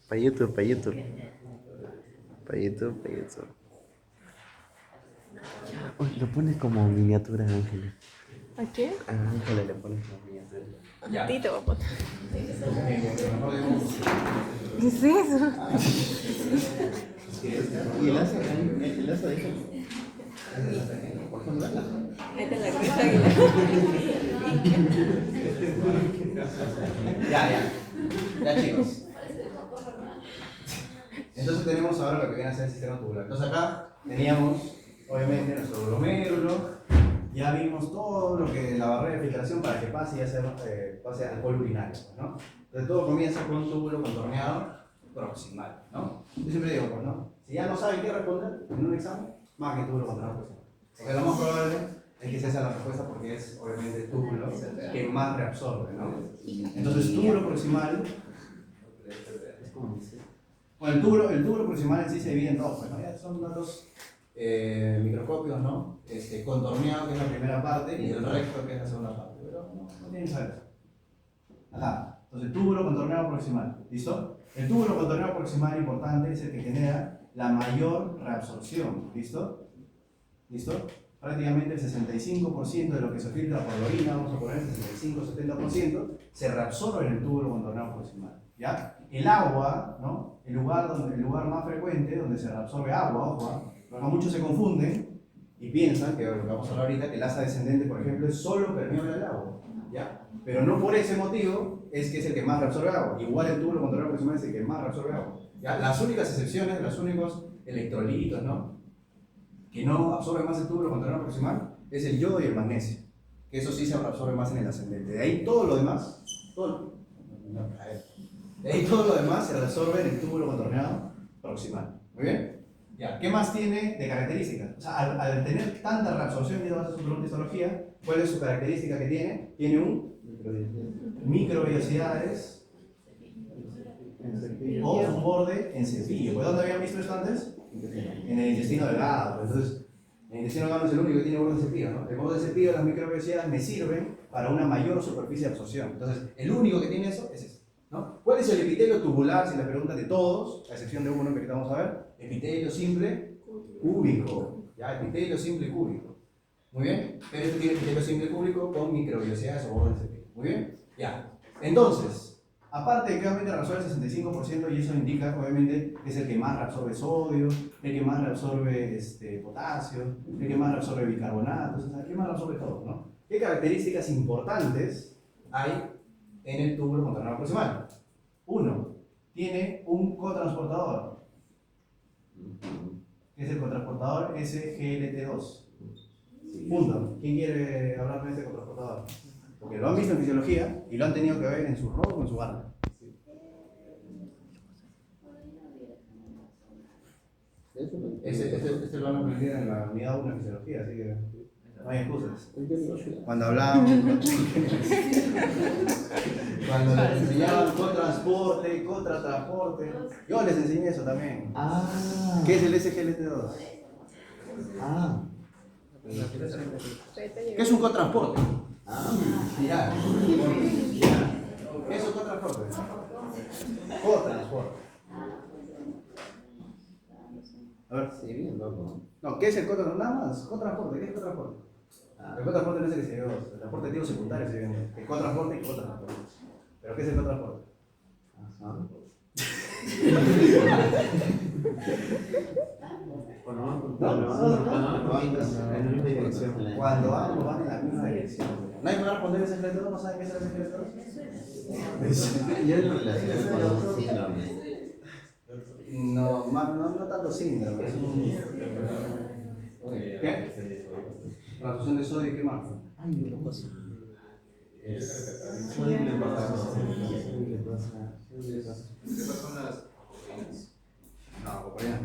Para YouTube, para YouTube. Para YouTube, para YouTube. Uy, lo pones como miniatura, Ángeles. ¿A qué? A Ángeles le pones como miniatura. A ti te voy a poner. ¿Qué es eso? ¿Y el lazo? ¿El lazo de Ahí está la cruz águila. Ya chicos. Entonces tenemos ahora lo que viene a ser el sistema tubular. Entonces acá teníamos, obviamente, nuestro glomérulo. Ya vimos todo lo que la barrera de filtración para que pase y ya sea, pase al bolo urinario, ¿no? Entonces todo comienza con un túbulo contorneado proximal, ¿no? Yo siempre digo, pues, ¿no? Si ya no saben qué responder en un examen, más que túbulo contorneado proximal. Porque lo más probable es que esa sea la respuesta porque es, obviamente, el túbulo que más reabsorbe, ¿no? Entonces, túbulo proximal es como dice. Bueno, el túbulo proximal en sí se divide en dos, pues, ¿no? Ya son datos microscopios, ¿no? Contorneado, que es la primera parte, y el recto, que es la segunda parte. Pero no tienen que saber eso. Ajá. Entonces, túbulo contorneado proximal. ¿Listo? El túbulo contorneado proximal importante es el que genera la mayor reabsorción. ¿Listo? ¿Listo? Prácticamente el 65% de lo que se filtra por la orina, vamos a poner el 65-70%, se reabsorbe en el túbulo contorneado proximal. ¿Ya? El agua, ¿no? El lugar más frecuente donde se reabsorbe agua, ojo, porque muchos se confunden y piensan que lo que vamos a hablar ahorita, que el asa descendente, por ejemplo, es solo permeable al agua. ¿Ya? Pero no por ese motivo es que es el que más reabsorbe agua. Igual el túbulo contorneado proximal es el que más reabsorbe agua. ¿Ya? Las únicas excepciones, los únicos electrolitos, ¿no? Que no absorbe más el túbulo contorneado proximal es el yodo y el magnesio, que eso sí se absorbe más en el ascendente. De ahí todo lo demás, de ahí todo lo demás se reabsorbe en el túbulo contorneado proximal. ¿Muy bien? Ya. ¿Qué más tiene de características? O sea, al tener tanta reabsorción, y vas a su pregunta de histología, ¿cuál es su característica que tiene? Tiene un microvellosidades o un borde en cepillo. ¿Pues dónde habían visto esto antes? En el intestino delgado. Entonces, el intestino delgado no es el único que tiene borde de cepillo, ¿no? El borde de cepillo, las microvellosidades me sirven para una mayor superficie de absorción. Entonces, el único que tiene eso es este, ¿no? ¿Cuál es el epitelio tubular? Si la pregunta de todos, a excepción de uno que ahorita vamos a ver. Epitelio simple cúbico. ¿Ya? Epitelio simple cúbico. Muy bien. Pero este tiene epitelio simple cúbico con microvellosidades o borde de cepillo. Muy bien. Ya. Entonces, aparte de que obviamente reabsorbe el 65% y eso indica obviamente que es el que más reabsorbe sodio, el que más reabsorbe potasio, el que más reabsorbe bicarbonatos, o sea, el que más reabsorbe todo, ¿no? ¿Qué características importantes hay en el túbulo contorneado proximal? Uno, tiene un cotransportador. ¿Qué es el cotransportador? SGLT2. Punto. ¿Quién quiere hablar de este cotransportador? Porque lo han visto en fisiología y lo han tenido que ver en su rol o en su barra. Este lo han aprendido en la unidad 1 de fisiología, así que no hay excusas. Cuando hablábamos, cuando les enseñaban cotransporte, yo les enseñé eso también. ¿Qué es el SGLT2? ¿Qué es un cotransporte? Ya. ¿Qué es un cotransporte? Cotransporte. A ver. Sí, bien loco. No, ¿qué es el cotransporte? Nada más, cotransporte. ¿Qué es el cotransporte? El cotransporte no es el que se dio, el transporte activo secundario se viene. El cotransporte y el cotransporte. ¿Pero qué es el cotransporte? Cuando ambos van en la misma dirección. ¿Nadie me va a responder ese secreto? ¿No saben qué es el secreto? Yo lo relaciono con un síndrome. No tanto síndrome. ¿Qué? Transfusión de sodio y qué más. Sodio y glucosa. No, por allá.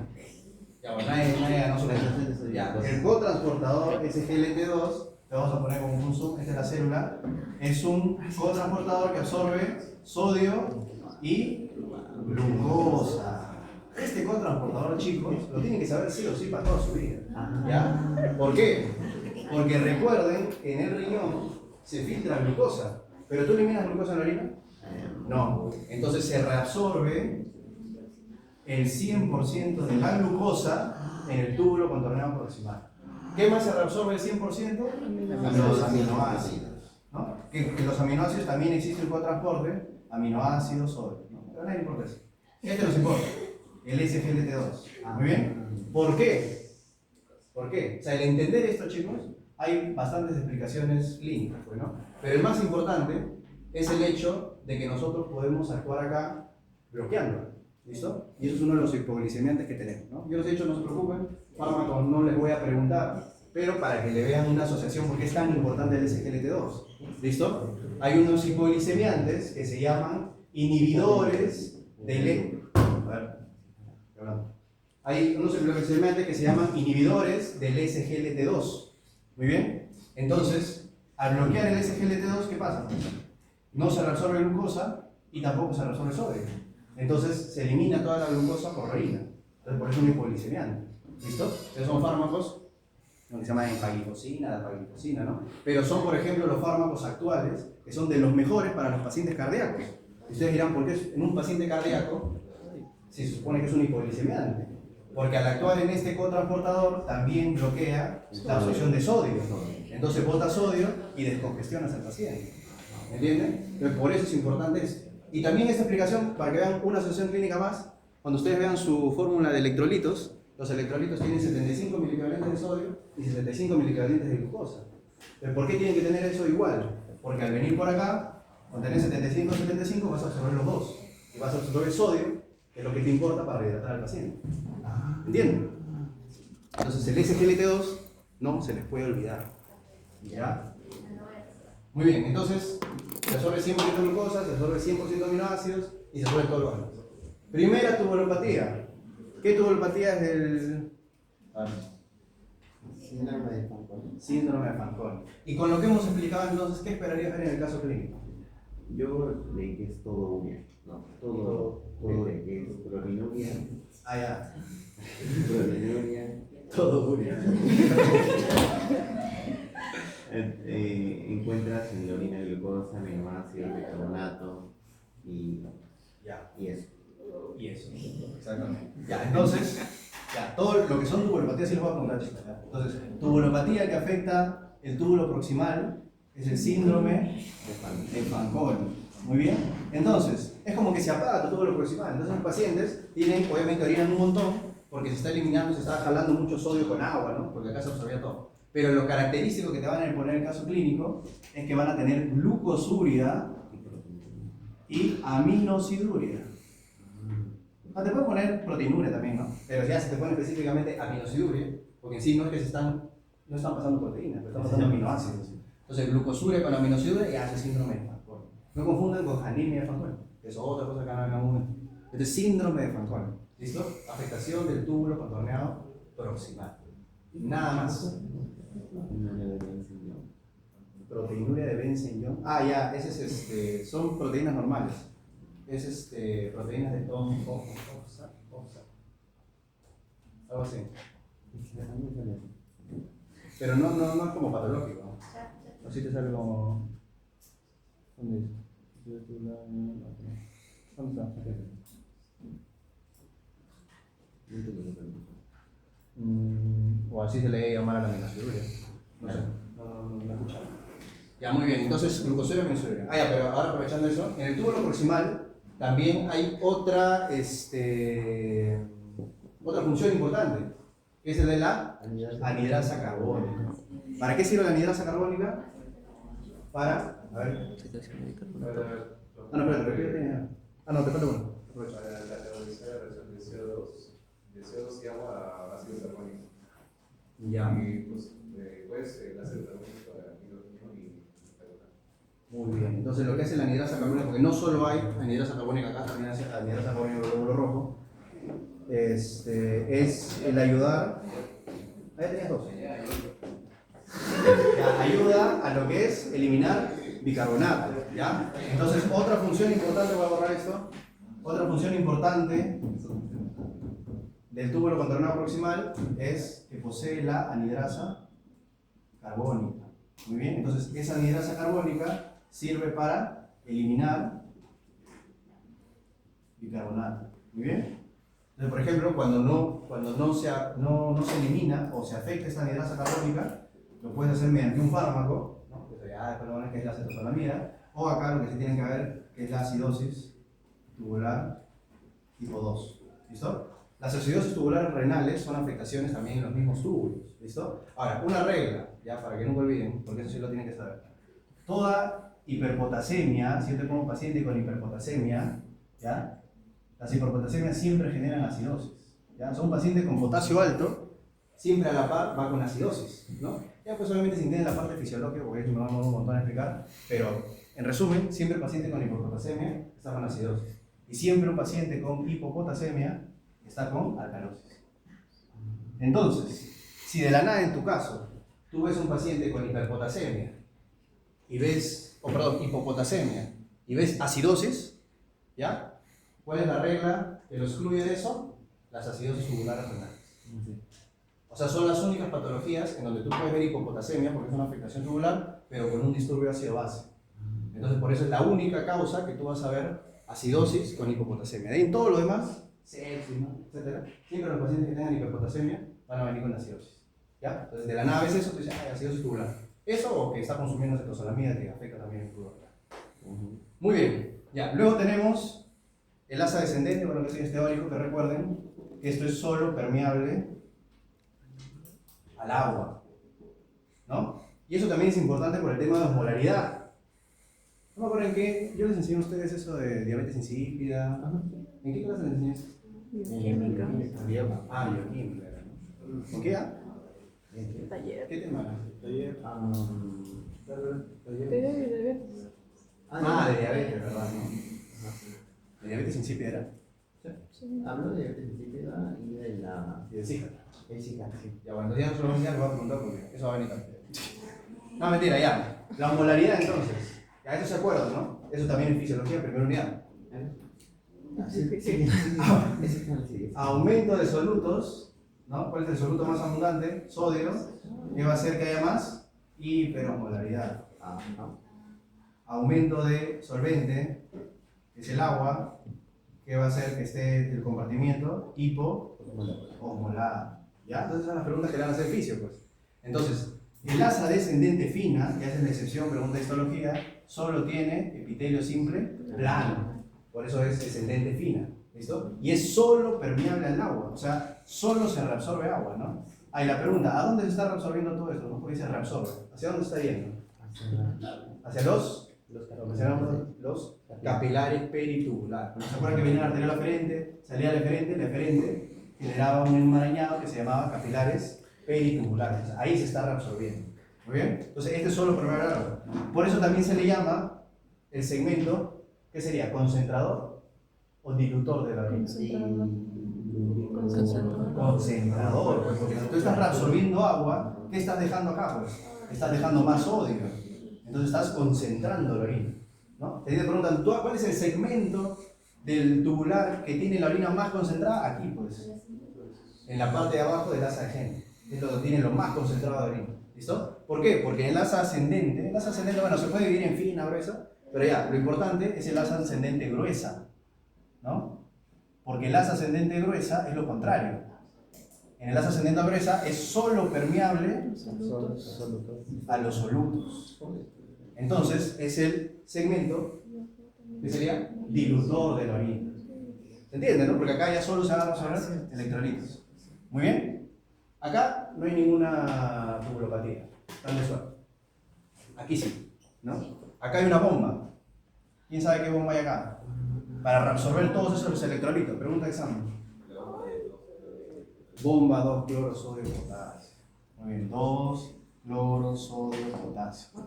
Ya, pues nadie ganó su ya. El cotransportador SGLT2, le vamos a poner como un zoom, esta es la célula, es un cotransportador que absorbe sodio y glucosa. Este cotransportador, chicos, lo tienen que saber sí o sí para toda su vida. ¿Ya? ¿Por qué? Porque recuerden que en el riñón se filtra glucosa ¿Pero tú eliminas glucosa en la orina? No. Entonces se reabsorbe el 100% de la glucosa en el túbulo contorneado proximal. ¿Qué más se reabsorbe el 100%? Los aminoácidos. ¿No? Que los aminoácidos también existe un cotransporte, aminoácidos, sodio. ¿No? Pero a nadie le importa eso. Este nos importa, el SGLT2. Muy bien. ¿Por qué? ¿Por qué? O sea, el entender esto, chicos, hay bastantes explicaciones clínicas, pues, ¿no? Pero el más importante es el hecho de que nosotros podemos actuar acá bloqueando. ¿Listo? Y eso es uno de los hipoglicemiantes que tenemos, ¿no? Yo les he dicho, no se preocupen, fármacos no les voy a preguntar, pero para que le vean una asociación, porque es tan importante el SGLT2. ¿Listo? Hay unos hipoglicemiantes que se llaman inhibidores del... Hay unos hipoglicemiantes que se llaman inhibidores del SGLT2. Muy bien. Entonces, al bloquear el SGLT2, ¿qué pasa? No se reabsorbe glucosa y tampoco se reabsorbe sodio. Entonces se elimina toda la glucosa por la orina. Entonces por eso es un hipoglicemiante. ¿Listo? Entonces son fármacos que se llaman empaglifosina, dapaglifosina, ¿no? Pero son, por ejemplo, los fármacos actuales que son de los mejores para los pacientes cardíacos. Ustedes dirán, ¿por qué en un paciente cardíaco se supone que es un hipoglicemiante? Porque al actuar en este cotransportador también bloquea la absorción de sodio. Entonces bota sodio y descongestionas al paciente. ¿Entienden? Entonces por eso es importante esto. Y también esta explicación, para que vean una asociación clínica más, cuando ustedes vean su fórmula de electrolitos, los electrolitos tienen 75 miliequivalentes de sodio y 75 miliequivalentes de glucosa. ¿Por qué tienen que tener eso igual? Porque al venir por acá, cuando tenés 75 vas a absorber los dos. Y vas a absorber sodio, que es lo que te importa para rehidratar al paciente. ¿Entienden? Entonces el SGLT2 no se les puede olvidar. ¿Ya? Muy bien, entonces se absorbe 100% de glucosa, se absorbe 100% de aminoácidos y se absorbe todo lo demás. Primera tubulopatía. ¿Qué tubulopatía es el...? Síndrome de Fanconi. Síndrome de Fanconi. Y con lo que hemos explicado entonces, ¿qué esperarías ver en el caso clínico? Yo leí que es todo uña, ¿no? Todo de que es proteinuria, Ah, ya. proteinuria. Todo uña. Encuentras en la orina glucosa, aminoácidos, bicarbonato Ya. y eso. Y eso. Exactamente. Ya, entonces, ya, todo lo que son tubulopatías sí los voy a preguntar, chicos. ¿Ya? Entonces, tubulopatía que afecta el túbulo proximal es el síndrome de Fanconi. Muy bien. Entonces, es como que se apaga tu túbulo proximal. Entonces, los pacientes tienen, obviamente, orinan un montón porque se está eliminando, se está jalando mucho sodio con agua, ¿no? Porque acá se absorbía todo. Pero lo característico que te van a poner en el caso clínico es que van a tener glucosuria y aminosiduria. Ah, te puedes poner proteinuria también, ¿no? Pero ya se te pone específicamente aminosiduria, porque en sí no es que no están pasando proteínas, pero están pasando aminoácidos. Entonces, glucosuria con aminosiduria y hace síndrome de Fanconi. No confundan con anemia de Fanconi, que es otra cosa que no muy. Este es síndrome de Fanconi. ¿Listo? Afectación del túbulo contorneado proximal. Nada más. Proteinuria de Benson-Young. Ah, ya, ese es, son proteínas normales. Es proteínas de OFSA. Algo así. Pero no es como patológico, ¿no? Así te sale como... ¿Dónde es? ¿Dónde está? O así se le llama a la aminosiduria. No sé, no he escuchado. Ya, muy bien, entonces glucosuria y aminosiduria. Ah, ya, pero ahora aprovechando eso, en el túbulo proximal también hay otra función importante, que es el de la anidrasa carbónica. ¿Para qué sirve la anidrasa carbónica? Para, a ver. Ah, no, espérate, repite. Ah, no, te falta uno. Aprovecha. La teoría de CO2. De CO2 se llama ácido carbónico. Ya. Y pues, el ácido carbónico para hidrógeno y carbonato. Muy bien, entonces lo que hace la anidrasa carbónica, porque no solo hay anidrasa carbónica acá, también hace anidrasa carbónica del glóbulo rojo, es el ayudar. Ahí tenías dos. Ya, ayuda a lo que es eliminar bicarbonato. ¿Ya? Entonces, otra función importante, voy a borrar esto. Otra función importante del túbulo contorneado proximal es que posee la anidrasa carbónica. Muy bien, entonces esa anidrasa carbónica sirve para eliminar bicarbonato. Muy bien. Entonces, por ejemplo, cuando no se elimina o se afecta esta anhidrasa carbónica, lo puedes hacer mediante un fármaco, ¿no? Que ya después lo van a ver que es la acetozolamida, o acá lo que se tiene que ver que es la acidosis tubular tipo 2. ¿Listo? Las acidosis tubulares renales son afectaciones también en los mismos túbulos. ¿Listo? Ahora, una regla, ya para que nunca olviden, porque eso sí lo tienen que saber. Toda hiperpotasemia, si yo te pongo un paciente con hiperpotasemia, ¿ya? Las hiperpotasemias siempre generan acidosis. ¿Ya? Son un paciente con potasio alto, siempre a la par va con acidosis, ¿no? Ya pues obviamente si entienden la parte fisiológica, porque esto me va a un montón a explicar, pero en resumen, siempre el paciente con hiperpotasemia está con acidosis. Y siempre un paciente con hipopotasemia está con alcalosis. Entonces, si de la nada en tu caso, tú ves un paciente con hiperpotasemia y ves, hipopotasemia y ves acidosis, ¿ya? ¿Cuál es la regla que lo excluye de eso? Las acidosis tubulares renales. O sea, son las únicas patologías en donde tú puedes ver hipopotasemia, porque es una afectación tubular, pero con un disturbio ácido-base. Entonces, por eso es la única causa que tú vas a ver acidosis con hipopotasemia. De ahí en todo lo demás, sepsis, ¿no? Etcétera, siempre los pacientes que tengan hiperpotasemia van a venir con acidosis. ¿Ya? Entonces, de la nada ves eso, tú dices, ay, acidosis tubular. Eso o que está consumiendo acetozolamida que afecta también el tubo. Muy bien. Ya. Luego tenemos el asa descendente, bueno, que es teórico, que recuerden que esto es solo permeable al agua, ¿no? Y eso también es importante por el tema de osmolaridad. No me acuerdo en qué, yo les enseñé a ustedes eso de diabetes insípida. ¿En qué clase les enseñé? Química. Ah, bioquímica, ¿no? ¿Con qué? Taller. ¿Qué tema? Taller. Taller de diabetes. Ah, de diabetes, ¿verdad? ¿No? ¿De diabetes insípida era? Sí. Hablo de diabetes insípida y de la Y de Zika. física, sí. Ya, bueno, ya no solo ya les voy a preguntar porque eso va a venir también. No, mentira, ya. La osmolaridad entonces. Ya, eso se acuerdan, ¿no? Eso también en fisiología, primera unidad. Aumento de solutos, ¿no? ¿Cuál es el soluto más abundante? Sodio, que va a hacer que haya más hiperosmolaridad. Aumento de solvente, que es el agua, que va a hacer que esté el compartimiento hipoosmolar. ¿Ya? Entonces son las preguntas que le van a hacer fisio, pues. Entonces, el asa descendente fina, que es la excepción, pregunta de histología, solo tiene epitelio simple plano. Por eso es descendente fina. ¿Listo? Y es solo permeable al agua, o sea, solo se reabsorbe agua, ¿no? Ahí la pregunta, ¿a dónde se está reabsorbiendo todo esto? ¿No? Porque se reabsorbe. ¿Hacia dónde está yendo? Hacia los capilares peritubulares. ¿Se acuerdan que venía la arteriola aferente? Salía la eferente generaba un enmarañado que se llamaba capilares peritubulares. Ahí se está reabsorbiendo. ¿Muy bien? Entonces, este es solo permeable al agua. Por eso también se le llama el segmento, ¿qué sería? ¿Concentrador o dilutor de la orina? Concentrador, pues, porque si tú estás reabsorbiendo agua, ¿qué estás dejando acá? Pues estás dejando más sodio, entonces estás concentrando la orina, ¿no? Te preguntan, ¿cuál es el segmento del tubular que tiene la orina más concentrada? Aquí, pues, en la parte de abajo del asa descendente, es donde tiene lo más concentrado de orina, ¿listo? ¿Por qué? Porque en el asa ascendente, bueno, se puede dividir en fina, gruesa, pero ya, lo importante es el asa ascendente gruesa, ¿no? Porque el asa ascendente gruesa es lo contrario. En el asa ascendente gruesa es solo permeable a los solutos. Entonces, es el segmento que sería dilutor de la orina. ¿Se entiende, no? Porque acá ya solo se van a reabsorber electrolitos. Muy bien. Acá no hay ninguna tubulopatía. Están de suerte. Aquí sí, ¿no? Acá hay una bomba. ¿Quién sabe qué bomba hay acá? Para reabsorber todos esos electrolitos. Pregunta de examen. Bomba 2 cloro, sodio, potasio. Muy bien, 2 cloro, sodio, potasio.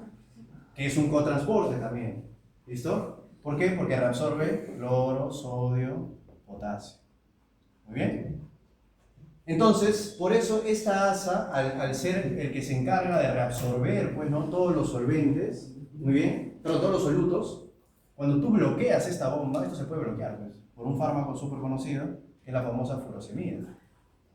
Que es un cotransporte también. ¿Listo? ¿Por qué? Porque reabsorbe cloro, sodio, potasio. Muy bien. Entonces, por eso esta asa, al ser el que se encarga de reabsorber, pues, ¿no? Todos los solventes, muy bien, pero todos los solutos, cuando tú bloqueas esta bomba, esto se puede bloquear, pues, por un fármaco súper conocido, que es la famosa furosemida.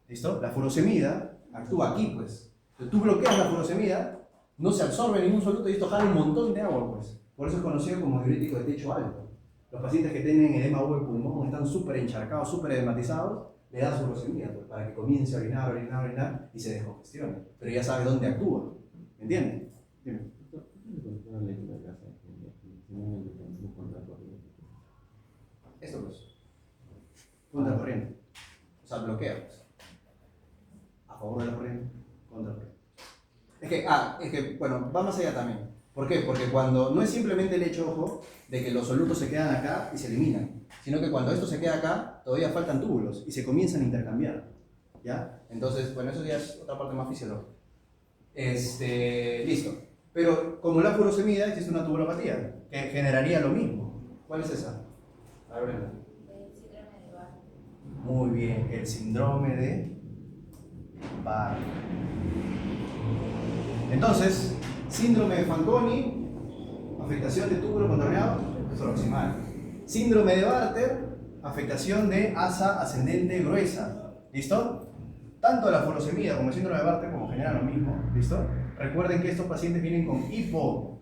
¿Listo? La furosemida actúa aquí, pues. Si tú bloqueas la furosemida, no se absorbe ningún soluto y esto jala un montón de agua, pues. Por eso es conocido como diurético de techo alto. Los pacientes que tienen edema agudo del pulmón, están súper encharcados, súper edematizados, le da su furosemida pues, para que comience a orinar y se descongestione. Pero ya sabe dónde actúa. ¿Me entienden? Dime. Esto pues. Contra corriente. O sea, bloquea pues. A favor de la corriente, contra la corriente. Es que, bueno, va más allá también. ¿Por qué? Porque cuando no es simplemente el hecho, ojo, de que los solutos se quedan acá y se eliminan, sino que cuando esto se queda acá, todavía faltan túbulos y se comienzan a intercambiar. ¿Ya? Entonces, bueno, eso ya es otra parte más fisiológica. Listo. Pero como la furosemida, existe una tubulopatía que generaría lo mismo. ¿Cuál es esa? A ver, Brenda. Muy bien, el síndrome de Barr. Entonces, síndrome de Fanconi, afectación de túbulo contorneado proximal. Síndrome de Bartter, afectación de asa ascendente gruesa. ¿Listo? Tanto la furosemida como el síndrome de Bartter como generan lo mismo. ¿Listo? Recuerden que estos pacientes vienen con ¿hipo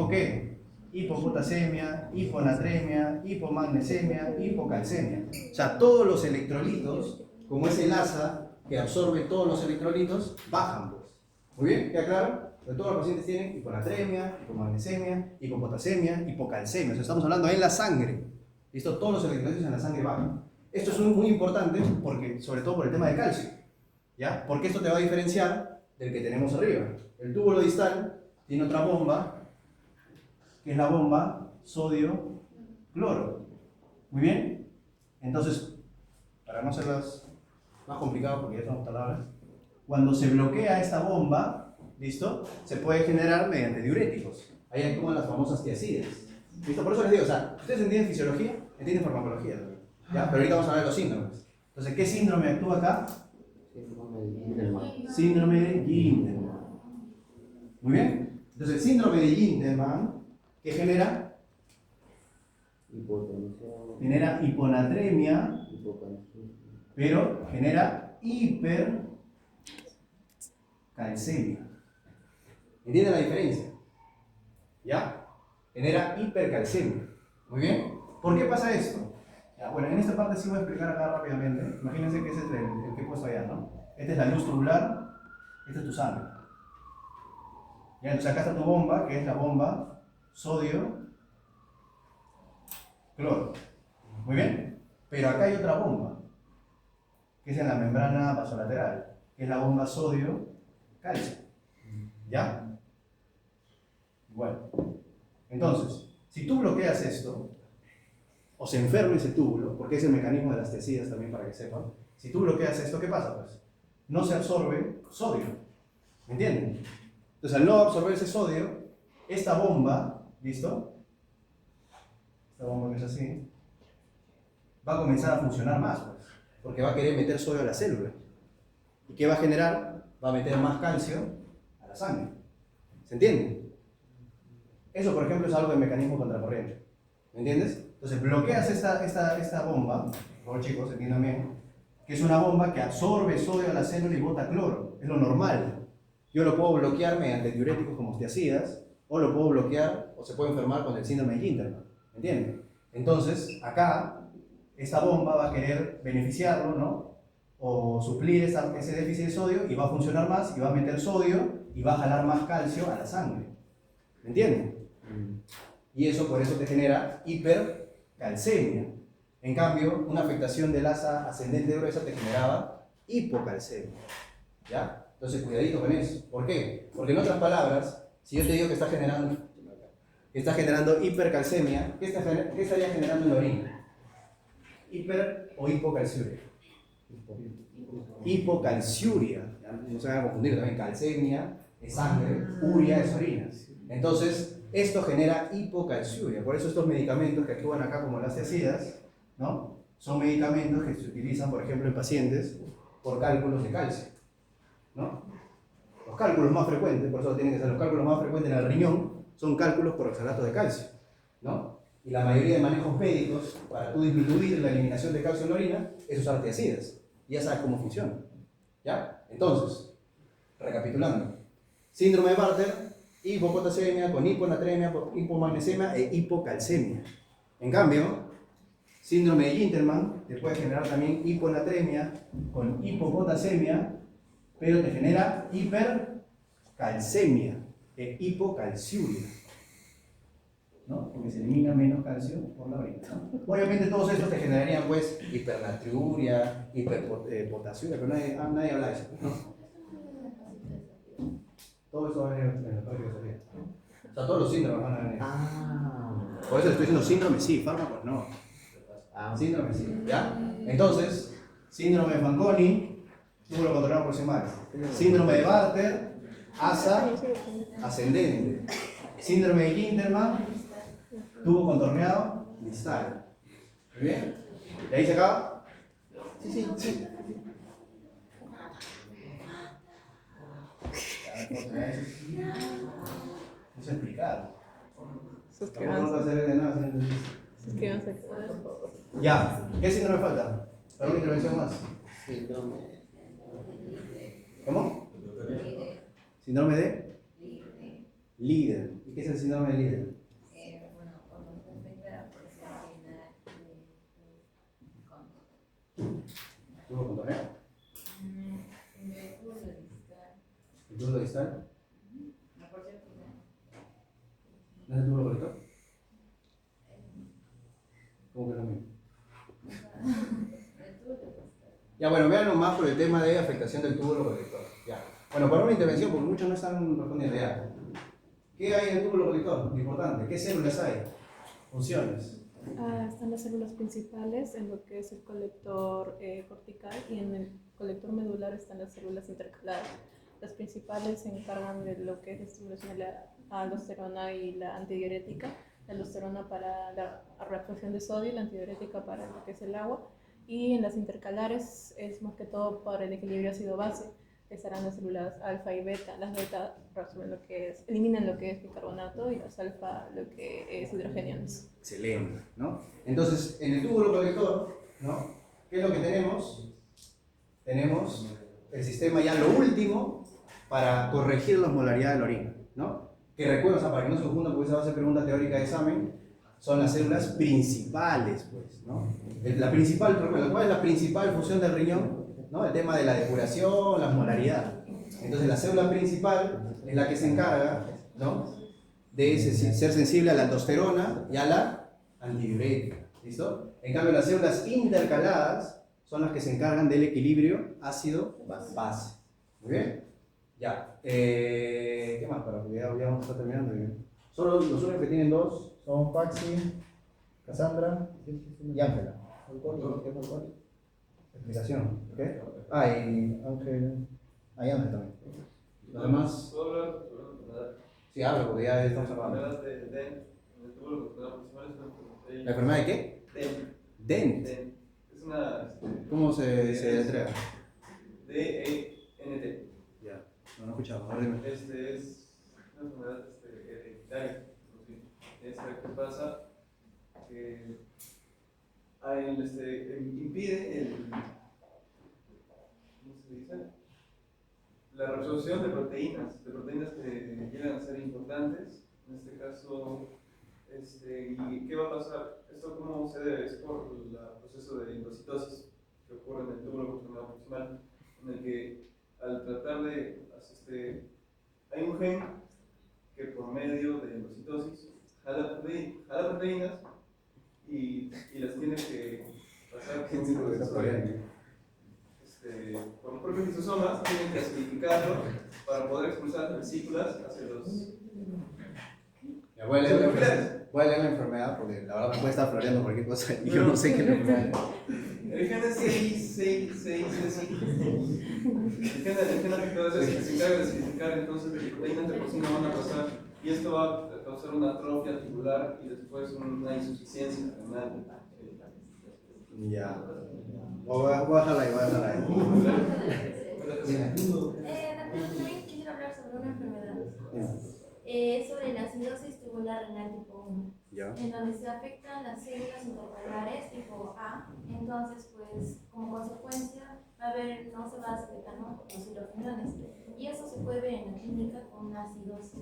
qué? Hipopotasemia, hiponatremia, hipomagnesemia, hipocalcemia. O sea, todos los electrolitos, como es el asa que absorbe todos los electrolitos, bajan pues. ¿Muy bien? ¿Queda claro? Pero todos los pacientes tienen hiponatremia, hipomagnesemia, hipopotasemia, hipocalcemia. O sea, estamos hablando en la sangre. ¿Listo? Todos los electrolitos en la sangre bajan. Esto es muy importante porque, sobre todo por el tema del calcio. ¿Ya? Porque esto te va a diferenciar del que tenemos arriba. El túbulo distal tiene otra bomba, que es la bomba sodio-cloro. ¿Muy bien? Entonces, para no hacerlas más complicadas porque ya son palabras, cuando se bloquea esta bomba, ¿listo? Se puede generar mediante diuréticos. Ahí actúan las famosas tiacidas. ¿Listo? Por eso les digo, o sea, ustedes entienden fisiología, entienden farmacología también. ¿Ya? Pero ahorita vamos a hablar de los síndromes. Entonces, ¿qué síndrome actúa acá? Síndrome de Gilderman. Muy bien. Entonces, el síndrome de Gilderman, ¿qué genera? Genera hiponatremia, pero genera hipercalcemia. ¿Entienden la diferencia? ¿Ya? Genera hipercalcemia. Muy bien. ¿Por qué pasa esto? Ya, bueno, en esta parte sí voy a explicar acá rápidamente. Imagínense que ese es el que he puesto allá, ¿no? Esta es la luz tubular, esta es tu sangre. Ya, entonces acá está tu bomba, que es la bomba sodio-cloro. Muy bien. Pero acá hay otra bomba, que es en la membrana vasolateral, que es la bomba sodio-calcio. ¿Ya? Bueno. Entonces, si tú bloqueas esto, o se enferma ese túbulo, porque es el mecanismo de las tiacidas también para que sepan, si tú bloqueas esto, ¿qué pasa? Pues no se absorbe sodio. ¿Me entienden? Entonces, al no absorber ese sodio, esta bomba, ¿listo? Esta bomba que es así, va a comenzar a funcionar más, pues, porque va a querer meter sodio a la célula. ¿Y qué va a generar? Va a meter más calcio a la sangre. ¿Se entiende? Eso, por ejemplo, es algo del mecanismo contracorriente. ¿Me entiendes? Entonces, bloqueas esta bomba, por favor chicos, entiendan bien, que es una bomba que absorbe sodio a la célula y bota cloro. Es lo normal. Yo lo puedo bloquear mediante diuréticos como tiacidas, o lo puedo bloquear, o se puede enfermar con el síndrome de Gilderman. ¿Me entienden? Entonces, acá, esta bomba va a querer beneficiarlo, ¿no? O suplir ese déficit de sodio y va a funcionar más y va a meter sodio y va a jalar más calcio a la sangre. ¿Me entienden? Y eso por eso te genera hipercalcemia. En cambio, una afectación del asa ascendente gruesa te generaba hipocalcemia. ¿Ya? Entonces, cuidadito con eso. ¿Por qué? Porque en otras palabras, si yo te digo que está generando hipercalcemia, ¿qué estaría generando en la orina? ¿Hiper o hipocalciuria? Hipocalciuria. No se van a confundir también. Calcemia es sangre, uria es orina. Entonces, esto genera hipocalciuria. Por eso estos medicamentos que actúan acá como las tiacidas, ¿no? Son medicamentos que se utilizan, por ejemplo, en pacientes por cálculos de calcio, ¿no? Los cálculos más frecuentes, por eso tienen que ser los cálculos más frecuentes en el riñón, son cálculos por oxalato de calcio, ¿no? Y la mayoría de manejos médicos, para tú disminuir la eliminación de calcio en la orina, es usar tiacidas. Y ya sabes cómo funciona. ¿Ya? Entonces, recapitulando. Síndrome de Bartter, hipopotasemia, con hiponatremia, hipomagnesemia e hipocalcemia. En cambio, síndrome de Ginterman te puede generar también hiponatremia con hipopotasemia, pero te genera hipercalcemia e hipocalciuria, ¿no? Porque se elimina menos calcio por la orina, ¿no? Obviamente todos estos te generarían pues hipernatriuria, hiperpotasiuria, pero nadie habla de eso, ¿no? Todo eso va a venir en la práctica de salida. O sea, todos los síndromes van a venir. Ah. Por eso estoy diciendo síndrome sí, fármacos no. Ah. Síndrome sí, ¿ya? Entonces, síndrome de Fanconi, túbulo contorneado proximal. Síndrome de Bartter, asa ascendente. Síndrome de Ginterman, tubo contorneado distal. ¿Muy bien? ¿Y ahí se acaba? Sí. No sé explicar. Tampoco no hacer de nada. Suscríbanse. Ya, ¿qué síndrome falta? ¿Para una intervención más? ¿Cómo? Síndrome de líder. ¿Y qué es el síndrome de líder? ¿Tubo contorneado? ¿El tubo distal? ¿No es el tubo colector? ¿Cómo que no mismo? Ya, bueno, véanlo más por el tema de afectación del túbulo colector. Ya. Bueno, para una intervención, porque muchos no están respondiendo ya. ¿Qué hay en el túbulo colector? Lo importante. ¿Qué células hay? Funciones. Están las células principales en lo que es el colector cortical, y en el colector medular están las células intercaladas. Las principales se encargan de lo que es estimulación de la aldosterona y la antidiurética. La aldosterona para la reabsorción de sodio y la antidiurética para lo que es el agua. Y en las intercalares es más que todo para el equilibrio ácido-base. Estarán las células alfa y beta. Las beta reabsorben lo que es, eliminan lo que es bicarbonato, y las alfa lo que es hidrogenianos. Excelente, ¿no? Entonces, en el túbulo colector, ¿no? ¿Qué es lo que tenemos? Tenemos el sistema ya lo último para corregir la osmolaridad de la orina, ¿no? Que recuerden, o sea, para que no se confundan, porque esa va a ser pregunta teórica de examen, son las células principales, pues, ¿no? La principal, recuerda, ¿cuál es la principal función del riñón? ¿No? El tema de la depuración, la osmolaridad. Entonces, la célula principal es la que se encarga, ¿no? De ser sensible a la aldosterona y a la antidiurética, ¿listo? En cambio, las células intercaladas son las que se encargan del equilibrio ácido-base. Muy bien. Ya. ¿Qué más? Porque ya vamos a estar terminando. Solo los únicos que tienen dos son Paxi, Cassandra y Ángela. Explicación. ¿Ok? Ah, y Ángel. Ah, y Ángel también. Los demás. ¿Puedo hablar sobre una enfermedad? Sí, hablo porque ya estamos La hablando. enfermedad de DEN, en el túbulo contorneado proximal, es una enfermedad. ¿La enfermedad de qué? DEN. Dent. DEN. Es una. ¿Cómo se entrega? D-E-N-T. Ya, no he escuchado. A ver, dime. Es una enfermedad hereditaria. ¿Qué pasa? Que impide ¿cómo se dice? La reabsorción de proteínas que llegan a ser importantes. En este caso, ¿y qué va a pasar? ¿Esto cómo se debe? Es por el proceso de endocitosis que ocurre en el túbulo contorneado proximal, en el que al tratar de hay un gen que por medio de endocitosis jala proteínas y las tiene que pasar por un proceso por los propios lisosomas, tienen que acidificarlo para poder expulsar vesículas hacia los. Ya, voy a leer la enfermedad porque la verdad me puede estar floreando cualquier cosa y yo no sé qué es la enfermedad. El gen es 665. El gen afectado es el que se encarga de acidificar, entonces las proteínas de por sí no van a pasar, y esto va a causar una atrofia articular y después una insuficiencia renal. Ya. Voy a dejarla ahí, También quisiera hablar sobre una enfermedad. Sobre la acidosis tubular renal tipo 1, Ya. en donde se afectan las células intercalares tipo A. Entonces, pues, como consecuencia, no se va a secretar los hidrogenones. Y eso se puede ver en la clínica con una acidosis.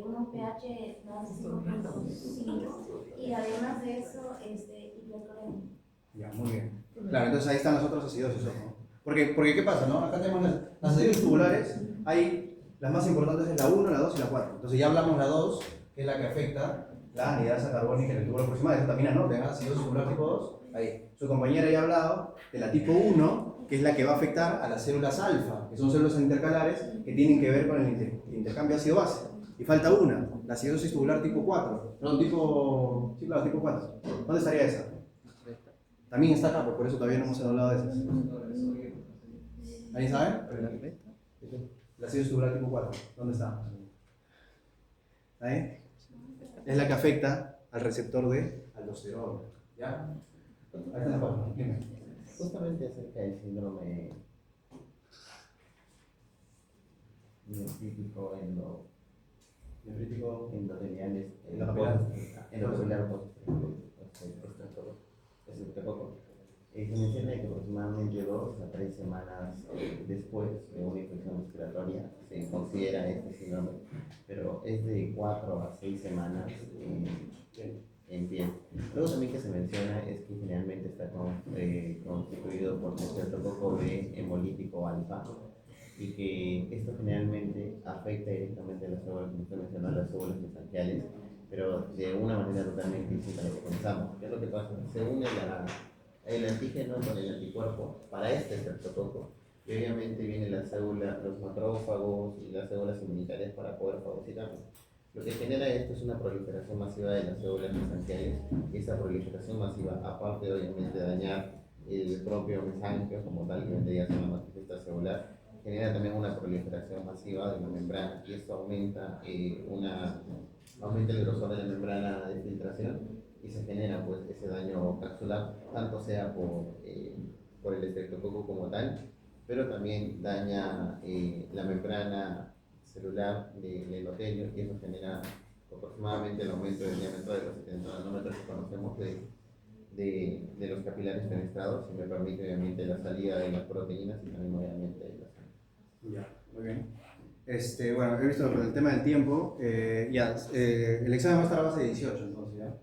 con un pH más de 5.5 y además de eso, hipercloremia. Ya, muy bien. Claro, entonces ahí están las otras acidosis, ojo. Porque ¿qué pasa, no? Acá tenemos las acidosis tubulares, hay las más importantes es la 1, la 2 y la 4. Entonces ya hablamos la 2, que es la que afecta la anidasa carbónica en el túbulo proximal. Eso también anoten, acidosis tubular tipo 2. Ahí. Su compañera ya ha hablado de la tipo 1, que es la que va a afectar a las células alfa, que son células intercalares que tienen que ver con el intercambio ácido-base. Y falta una, la acidosis tubular tipo 4. No, tipo... Sí, claro, tipo 4. ¿Dónde estaría esa? También está acá, pues por eso todavía no hemos hablado de esas. ¿Alguien sabe? La acidosis tubular tipo 4. ¿Dónde está? ¿Ahí? Es la que afecta al receptor de aldosterona. ¿Ya? Ahí está la foto. Dime. Justamente acerca del síndrome nefrítico endotelial endocapilar se menciona que aproximadamente 2 a 3 semanas después de una infección respiratoria se considera este síndrome, pero es de 4 a 6 semanas en piel. Luego también que se menciona es que generalmente está constituido por Streptococcus B hemolítico alfa y que esto generalmente afecta directamente a las células, como usted mencionó, a las células mesangiales, pero de una manera totalmente distinta a lo que pensamos. ¿Qué es lo que pasa? Se une el antígeno con el anticuerpo para este Streptococcus y obviamente vienen las células, los macrófagos y las células inmunitarias para poder fagocitarlo. Lo que genera esto es una proliferación masiva de las células mesangiales y esa proliferación masiva, aparte de obviamente dañar el propio mesangio como tal, que vendría a ser una matriz celular, genera también una proliferación masiva de la membrana y esto aumenta el grosor de la membrana de filtración y se genera pues ese daño capsular, tanto sea por el estreptococo como tal, pero también daña la membrana celular del endotelio y eso genera aproximadamente el aumento del diámetro de los 70 nanómetros que conocemos de los capilares fenestrados y me permite obviamente la salida de las proteínas y también obviamente de la sangre. Ya, muy bien. Bueno, he visto el tema del tiempo. El examen va a estar a base de 18, entonces, ¿ya?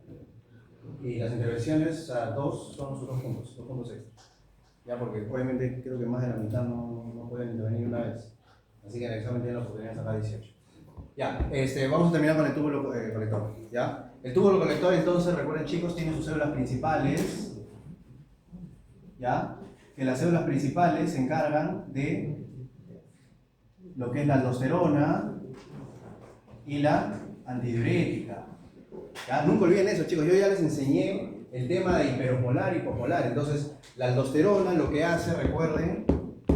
Y las intervenciones, o sea, 2 son sus 2 puntos extras. Ya, porque obviamente creo que más de la mitad no pueden intervenir una vez. Así que en el examen tienen la oportunidad de sacar 18. Ya, vamos a terminar con el túbulo colector. ¿Ya? El túbulo colector, entonces, recuerden chicos, tiene sus células principales. ¿Ya? Que las células principales se encargan de lo que es la aldosterona y la antidiurética. ¿Ya? Nunca olviden eso, chicos. Yo ya les enseñé el tema de hiperopolar y hipopolar. Entonces, la aldosterona lo que hace, recuerden,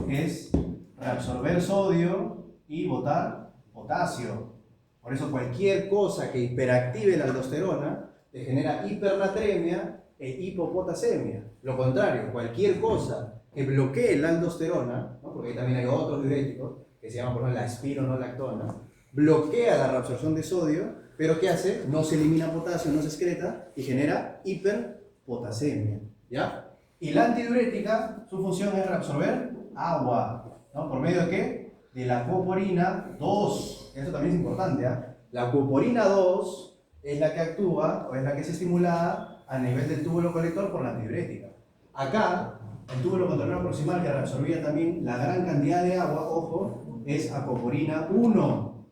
es reabsorber sodio y botar potasio. Por eso, cualquier cosa que hiperactive la aldosterona te genera hipernatremia e hipopotasemia. Lo contrario, cualquier cosa que bloquee la aldosterona, ¿no? Porque también hay otros diuréticos que se llaman, por ejemplo, la espironolactona, bloquea la reabsorción de sodio, pero ¿qué hace? No se elimina potasio, no se excreta y genera hiperpotasemia, ¿ya? Y la antidiurética, su función es reabsorber agua, ¿no? ¿Por medio de qué? De la coporina 2. Esto también es importante, ¿eh? La coporina 2 es la que actúa o es la que es estimulada a nivel del túbulo colector por la antidiurética. Acá, el túbulo contorno proximal que reabsorbía también la gran cantidad de agua, ojo, es acoporina 1.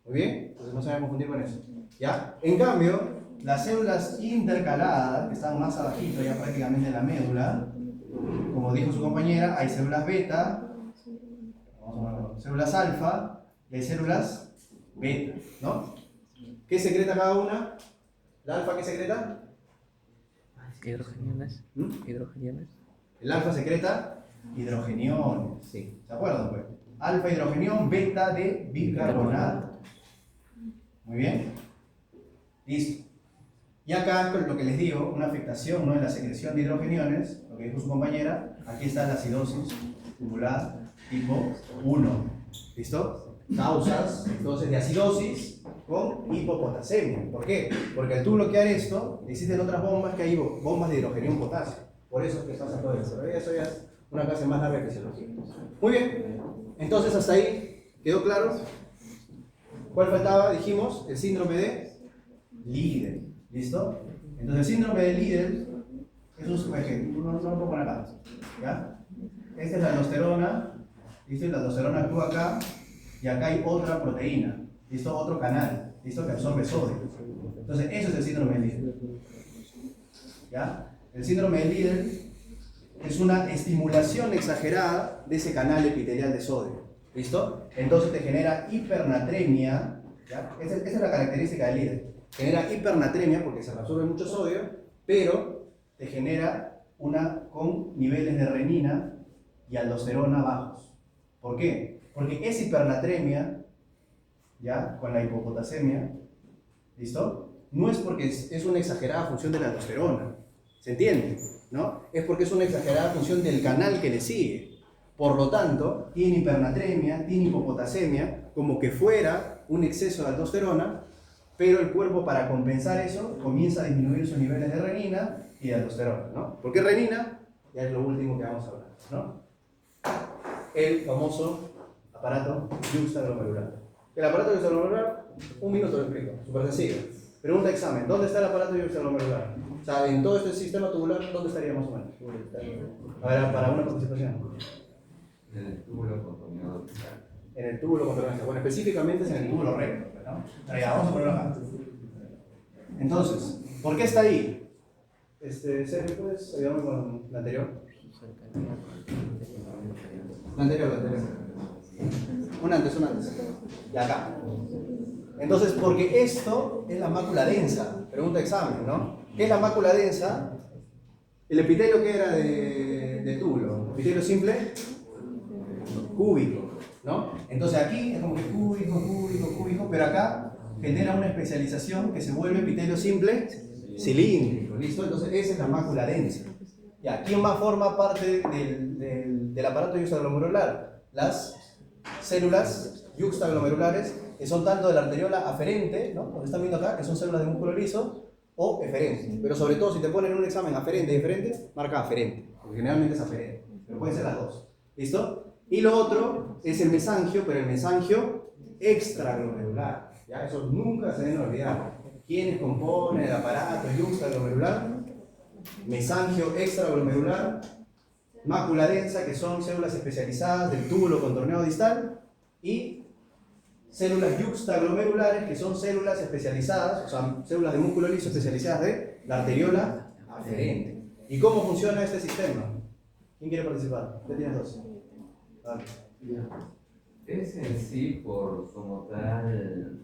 ¿Muy bien? Entonces no se vayan a confundir con eso. ¿Ya? En cambio, las células intercaladas, que están más abajito ya prácticamente en la médula, como dijo su compañera, hay células beta, células alfa y hay células beta, ¿no? ¿Qué secreta cada una? ¿La alfa qué secreta? Hidrogeniones. Hidrogeniones. El alfa secreta hidrogeniones. Sí. ¿Se acuerdan, pues? Alfa hidrogenión, beta de bicarbonato. Muy bien. Listo. Y acá, con lo que les digo, una afectación, ¿no?, en la secreción de hidrogeniones, lo que dijo su compañera, aquí está la acidosis tubular tipo 1. ¿Listo? Causas, entonces, de acidosis con hipopotasemia. ¿Por qué? Porque al tú bloquear esto, existen otras bombas que hay bombas de hidrogenión potasio. Por eso es que pasa todo eso. Pero eso ya es una clase más larga de fisiología. Muy bien. Entonces, hasta ahí, ¿quedó claro? ¿Cuál faltaba? Dijimos, el síndrome de Liddle. ¿Listo? Entonces, el síndrome de Liddle es un ejemplo. No lo puedo poner acá. ¿Ya? Esta es la aldosterona. ¿Listo? Y la aldosterona actúa acá. Y acá hay otra proteína. ¿Listo? Otro canal. ¿Listo? Que absorbe sodio. Entonces, eso es el síndrome de Liddle. ¿Ya? El síndrome de Liddle es una estimulación exagerada de ese canal epitelial de sodio. ¿Listo? Entonces te genera hipernatremia. ¿Ya? Esa es la característica del Liddle. Genera hipernatremia porque se absorbe mucho sodio, pero te genera una con niveles de renina y aldosterona bajos. ¿Por qué? Porque esa hipernatremia, ¿ya? Con la hipopotasemia, ¿listo? No es porque es una exagerada función de la aldosterona, ¿se entiende? ¿No? Es porque es una exagerada función del canal que le sigue. Por lo tanto, tiene hipernatremia, tiene hipopotasemia, como que fuera un exceso de aldosterona, pero el cuerpo, para compensar eso, comienza a disminuir sus niveles de renina y de aldosterona, ¿no? ¿Por qué renina? Ya es lo último que vamos a hablar, ¿no? El famoso aparato yuxtaglomerular. El aparato yuxtaglomerular, un minuto lo explico, súper sencillo. Pregunta de examen, ¿dónde está el aparato yuxtaglomerular? O sea, en todo este sistema tubular, ¿dónde estaría más o menos? A ver, para una participación. En el túbulo contorneado distal. En el túbulo contorneado. Bueno, específicamente es en el túbulo recto, ¿no? Pero ya, vamos a ponerlo acá. Entonces, ¿por qué está ahí? Sergio, ¿puedes ayudarme con la anterior? La anterior. Un antes. Y acá. Entonces, porque esto es la mácula densa. Pregunta de examen, ¿no? ¿Qué es la mácula densa? El epitelio que era de túbulo. Epitelio simple, cúbico, ¿no? Entonces aquí es como que cúbico, pero acá genera una especialización que se vuelve epitelio simple cilíndrico, ¿listo? Entonces esa es la mácula densa. Ya, ¿quién más forma parte del aparato yuxtaglomerular? Las células yuxtaglomerulares, que son tanto de la arteriola aferente, ¿no? Como están viendo acá, que son células de músculo liso, o eferente. Pero sobre todo, si te ponen en un examen aferente y eferente, marca aferente, porque generalmente es aferente, pero pueden ser las dos. ¿Listo? Y lo otro es el mesangio, pero el mesangio extraglomerular. ¿Ya? Eso nunca se deben olvidar. ¿Quiénes componen el aparato yuxtaglomerular? Mesangio extraglomerular, mácula densa, que son células especializadas del túbulo contorneado distal, y células yuxtaglomerulares, que son células especializadas, o sea, células de músculo liso especializadas de la arteriola aferente. ¿Y cómo funciona este sistema? ¿Quién quiere participar? Usted tiene dos. Vale. Es en sí, por como tal,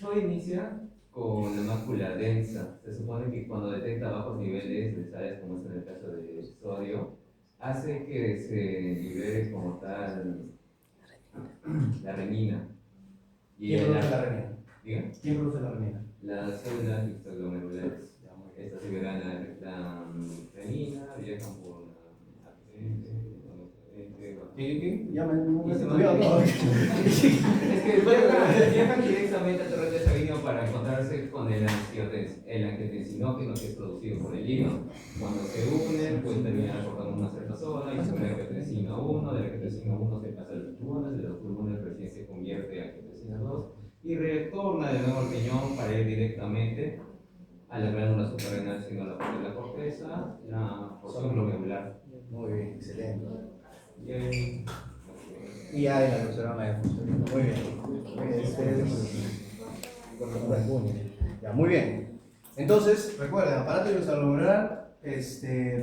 todo inicia con la mácula densa. Se supone que cuando detecta bajos niveles de sales, como es en el caso de sodio, hace que se libere como tal la renina. ¿Quién produce la renina? ¿Diga? ¿Quién produce la renina? Las células yuxtaglomerulares. Estas liberan la renina, viajan por la aferente, Ya me y se estudiado van- todo. Es que viajan directamente al torrente sanguíneo para encontrarse con el angiotensinógeno que es producido por el hígado. Cuando se unen, pues terminan aportando una cierta zona y se une angiotensina 1, de la angiotensina 1 se pasa a los pulmones, de los pulmones recién se convierte a angiotensina 2 y retorna de nuevo al riñón para ir directamente a la glándula suprarrenal, sino a la parte de la corteza, la porción glomerular. Muy bien, excelente. Y ahí, Y hay la aldosterona de función. Muy bien. Ya, muy bien. Entonces, recuerden, aparato yuxtaglomerular,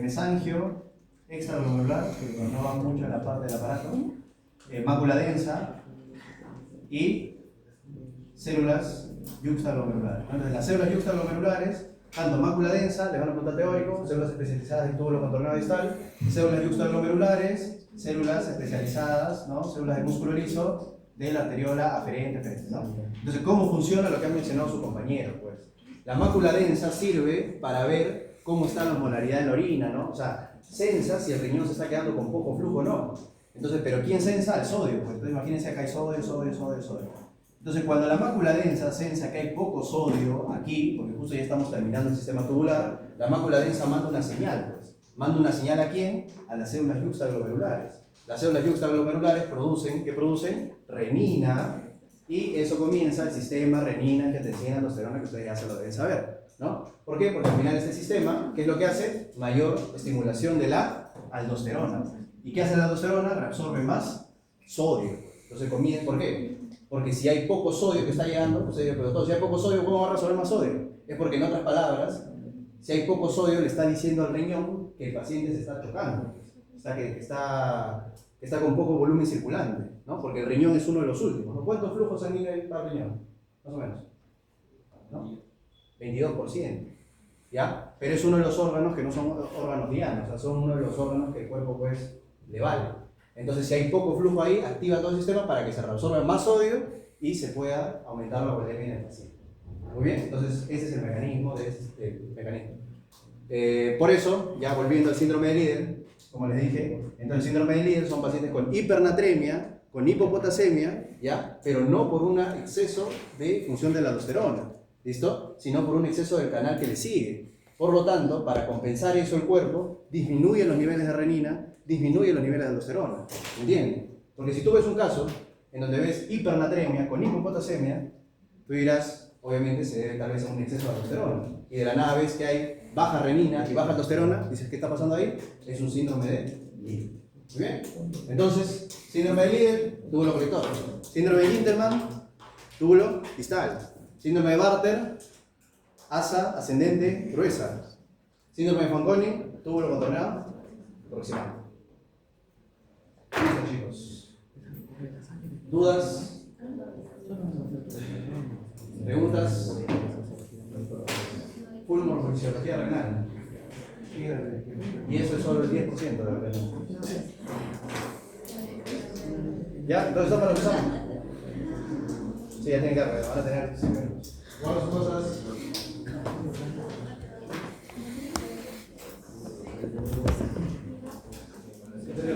mesangio extraglomerular, que no va mucho en la parte del aparato, mácula densa y células yuxtaglomerulares. Entonces, las células yuxtaglomerulares, tanto mácula densa, le van a apuntar teórico, células especializadas del túbulo contorneado distal, células yuxtaglomerulares, células especializadas, ¿no? Células de músculo liso de la arteriola aferente, ¿no? Entonces, ¿cómo funciona lo que ha mencionado su compañero? Pues, la mácula densa sirve para ver cómo está la osmolaridad en la orina, ¿no? O sea, sensa si el riñón se está quedando con poco flujo o no. Entonces, ¿pero quién sensa? El sodio. Pues, entonces, imagínense acá hay sodio. Entonces, cuando la mácula densa sensa que hay poco sodio aquí, porque justo ya estamos terminando el sistema tubular, la mácula densa manda una señal, pues. ¿Manda una señal a quién? A las células yuxtaglomerulares. Las células yuxtaglomerulares producen, ¿qué producen? Renina Y eso comienza el sistema renina, angiotensina, aldosterona, que ustedes ya se lo deben saber, ¿no? ¿Por qué? Porque al final este sistema, ¿qué es lo que hace? Mayor estimulación de la aldosterona. ¿Y qué hace la aldosterona? Reabsorbe más sodio. Entonces comienza, ¿por qué? Porque si hay poco sodio que está llegando, pues pero doctor, si hay poco sodio, ¿cómo va a reabsorber más sodio? Es porque en otras palabras, si hay poco sodio, le está diciendo al riñón que el paciente se está chocando, que está con poco volumen circulante, ¿no? Porque el riñón es uno de los últimos, ¿no? ¿Cuántos flujos sanguíneos hay para el riñón? Más o menos, ¿no? 22%, ¿ya? Pero es uno de los órganos que no son órganos dianos, o sea, son uno de los órganos que el cuerpo, pues, le vale. Entonces, si hay poco flujo ahí, activa todo el sistema para que se reabsorba más sodio y se pueda aumentar la volemia en el paciente. Muy bien, entonces ese es el mecanismo de este mecanismo. Por eso, ya volviendo al síndrome de Liddle, como les dije, entonces el síndrome de Liddle son pacientes con hipernatremia, con hipopotasemia, ¿ya? Pero no por un exceso de función de la aldosterona, ¿listo? Sino por un exceso del canal que le sigue. Por lo tanto, para compensar eso el cuerpo, disminuye los niveles de renina, disminuye los niveles de aldosterona, ¿entienden? Porque si tú ves un caso en donde ves hipernatremia con hipopotasemia, tú dirás, obviamente se debe tal vez a un exceso de aldosterona. Y de la nada ves que hay baja renina y baja aldosterona, dices, ¿qué está pasando ahí? Es un síndrome de Liddle. Muy bien. Entonces, síndrome de Liddle, túbulo colector. Síndrome de Linderman, túbulo distal. Síndrome de Bartter, asa ascendente gruesa. Síndrome de Fanconi, túbulo contorneado proximal. Listo, chicos. ¿Dudas? ¿Preguntas? Full morfofisiología renal. Y eso es solo el 10% de la renal. ¿Ya? Entonces, ¿estamos para empezar? Sí, ya tienen que van a tener 5 minutos. ¿Cuáles cosas? ¿Qué te